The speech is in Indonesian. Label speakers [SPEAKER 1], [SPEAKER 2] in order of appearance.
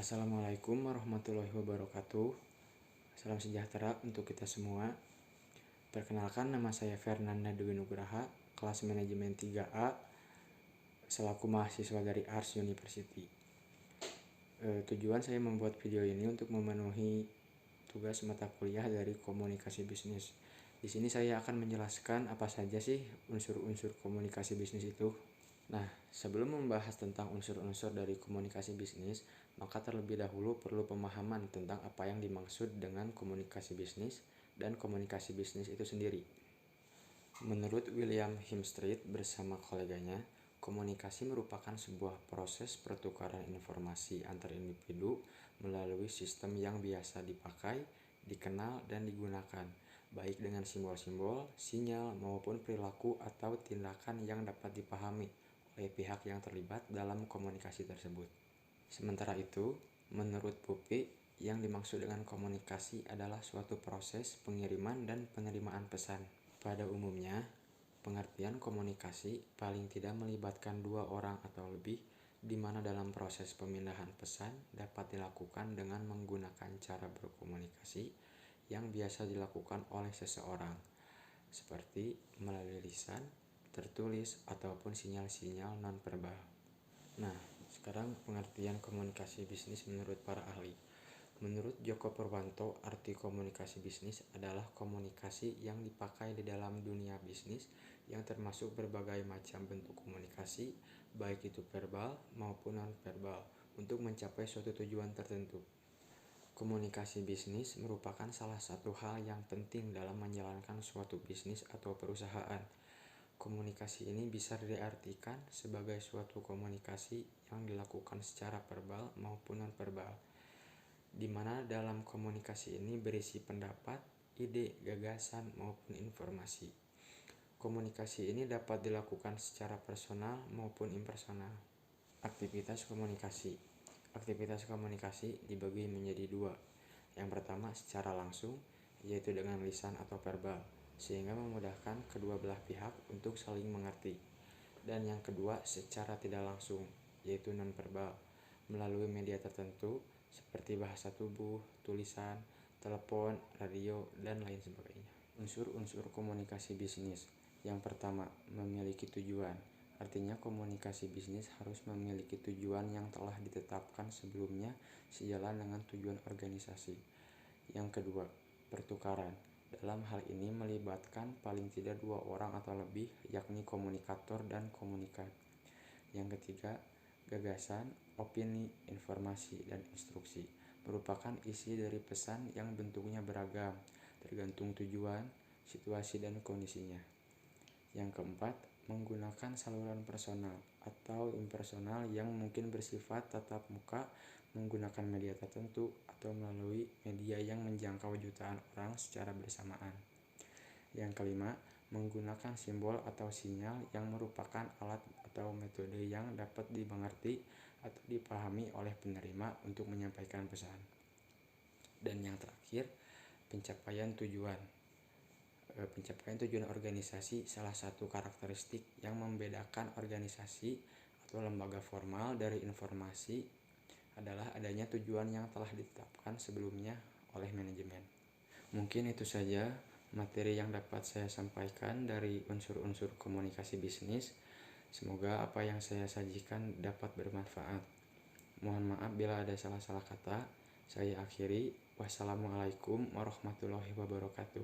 [SPEAKER 1] Assalamualaikum warahmatullahi wabarakatuh. Salam sejahtera untuk kita semua. Perkenalkan, nama saya Fernanda Dwi Nugraha, kelas manajemen 3A, selaku mahasiswa dari Ars University. Tujuan saya membuat video ini untuk memenuhi tugas mata kuliah dari komunikasi bisnis. Di sini saya akan menjelaskan apa saja sih unsur-unsur komunikasi bisnis itu. Nah, sebelum membahas tentang unsur-unsur dari komunikasi bisnis, maka terlebih dahulu perlu pemahaman tentang apa yang dimaksud dengan komunikasi bisnis dan komunikasi bisnis itu sendiri. Menurut William Hemstreet bersama koleganya, komunikasi merupakan sebuah proses pertukaran informasi antar individu melalui sistem yang biasa dipakai, dikenal, dan digunakan, baik dengan simbol-simbol, sinyal, maupun perilaku atau tindakan yang dapat dipahami oleh pihak yang terlibat dalam komunikasi tersebut. Sementara itu, menurut Pupi, yang dimaksud dengan komunikasi adalah suatu proses pengiriman dan penerimaan pesan. Pada umumnya, pengertian komunikasi paling tidak melibatkan dua orang atau lebih, di mana dalam proses pemindahan pesan dapat dilakukan dengan menggunakan cara berkomunikasi yang biasa dilakukan oleh seseorang, seperti melalui lisan, tertulis, ataupun sinyal-sinyal nonverbal. Nah, sekarang pengertian komunikasi bisnis menurut para ahli. Menurut Joko Purwanto, arti komunikasi bisnis adalah komunikasi yang dipakai di dalam dunia bisnis yang termasuk berbagai macam bentuk komunikasi, baik itu verbal maupun non-verbal, untuk mencapai suatu tujuan tertentu. Komunikasi bisnis merupakan salah satu hal yang penting dalam menjalankan suatu bisnis atau perusahaan. Komunikasi ini bisa diartikan sebagai suatu komunikasi yang dilakukan secara verbal maupun non-verbal, di mana dalam komunikasi ini berisi pendapat, ide, gagasan, maupun informasi. Komunikasi ini dapat dilakukan secara personal maupun impersonal. Aktivitas komunikasi. Aktivitas komunikasi dibagi menjadi dua. Yang pertama secara langsung, yaitu dengan lisan atau verbal, sehingga memudahkan kedua belah pihak untuk saling mengerti. Dan yang kedua secara tidak langsung, yaitu non-verbal, melalui media tertentu seperti bahasa tubuh, tulisan, telepon, radio, dan lain sebagainya. Unsur-unsur komunikasi bisnis. Yang pertama, memiliki tujuan. Artinya komunikasi bisnis harus memiliki tujuan yang telah ditetapkan sebelumnya sejalan dengan tujuan organisasi. Yang kedua, pertukaran. Dalam hal ini melibatkan paling tidak dua orang atau lebih, yakni komunikator dan komunikan. Yang ketiga, gagasan, opini, informasi, dan instruksi. Merupakan isi dari pesan yang bentuknya beragam, tergantung tujuan, situasi, dan kondisinya. Yang keempat, menggunakan saluran personal atau impersonal yang mungkin bersifat tatap muka, menggunakan media tertentu, atau melalui media yang menjangkau jutaan orang secara bersamaan. Yang kelima, menggunakan simbol atau sinyal yang merupakan alat atau metode yang dapat dimengerti atau dipahami oleh penerima untuk menyampaikan pesan. Dan yang terakhir, pencapaian tujuan. Pencapaian tujuan organisasi salah satu karakteristik yang membedakan organisasi atau lembaga formal dari informasi adalah adanya tujuan yang telah ditetapkan sebelumnya oleh manajemen. Mungkin itu saja materi yang dapat saya sampaikan dari unsur-unsur komunikasi bisnis. Semoga apa yang saya sajikan dapat bermanfaat. Mohon maaf bila ada salah-salah kata. Saya akhiri. Wassalamualaikum warahmatullahi wabarakatuh.